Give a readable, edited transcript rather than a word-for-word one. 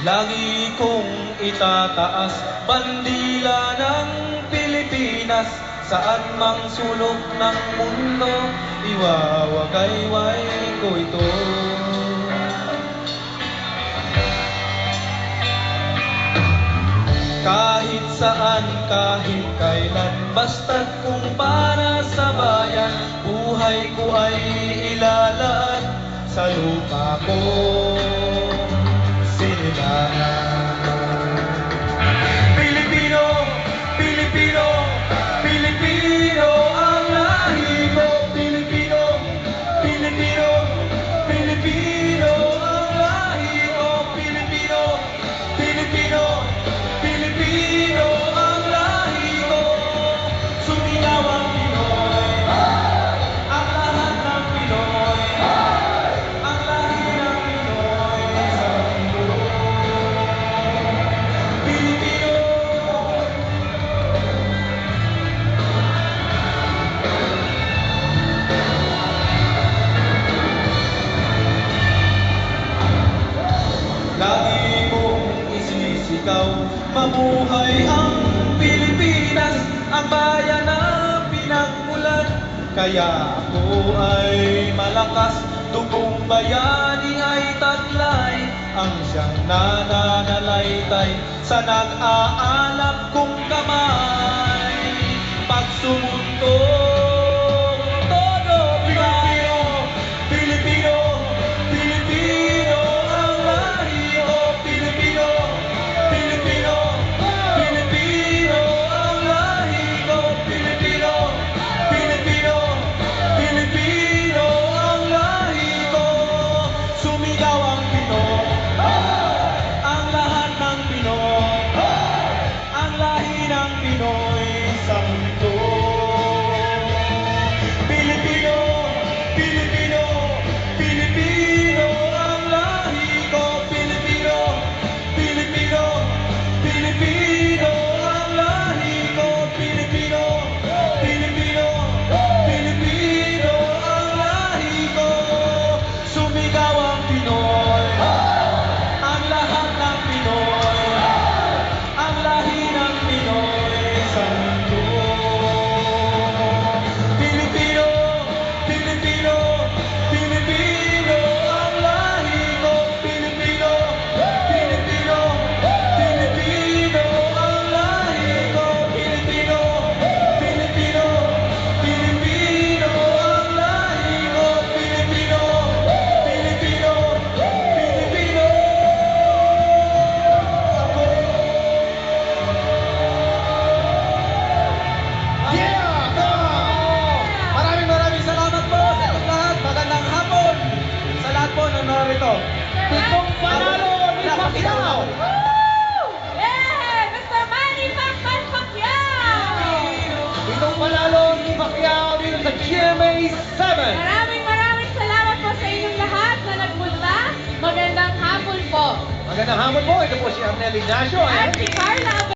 Lagi kong itataas bandila ng Pilipinas, saan mang sulok ng mundo, iwawagayway ko ito. Kahit saan, kahit kailan, basta't kung para sa bayan, buhay ko ay ilalaan sa lupa ko sinilangan. Pilipino, Pilipino, Pilipino ang lahi ko. Pilipino, Pilipino, Pilipino ang lahi ko. Pilipino, Pilipino, Pilipino ang lahi ko. Sumigaw ang Pinoy, ang lahat ng Pinoy, ang lahi ng Pinoy sa mundo. Pilipino. Lagi kong isisigaw, mabuhay ang Pilipinas, ang bayan na pinagmulan. Kaya ako ay malakas, dugong bayani ay taglay, ang siyang nananalaytay sa nag-aalap kong kamay. Pag sumunto, todo Pilipino, Pilipino, Pilipino ang lahi ko. Pilipino, Pilipino, Pilipino ang lahi ko. Pilipino, Pilipino, Pilipino ang lahi ko. Sumigaw ang Pinoy, ang lahat ng Pinoy, ang lahi ng Pinoy sa mundo. Pilipino, Pilipino, Pilipino ang lahi ko. Pilipino, Pilipino, Pilipino ang lahi ko. Pilipino, Pilipino, Pilipino ang lahi ko. Sumigaw ang Pinoy, ang lahat ng Pinoy, ang lahi ng Pinoy sa mundo. Pilipino, Pilipino, Pilipino ang lahi ko. Pilipino, Pilipino, Pilipino ang lahi ko. Pilipino, Pilipino, Pilipino ang lahi ko. Pilipino, Pilipino, Pilipino ako. Yeah! Maraming salamat po sa inyong lahat. Magandang hapon sa lahat po na narito. Pitong panalo ni Pacquiao! Yeah! Mr. Manny Pacman Pacquiao! Pitong panalo ni Pacquiao dito sa GMA 7. Maraming salamat po sa inyong lahat na nagpunta. Magandang hapon po. Magandang hapon po. Ito po si Arnel Ignacio. At si Carla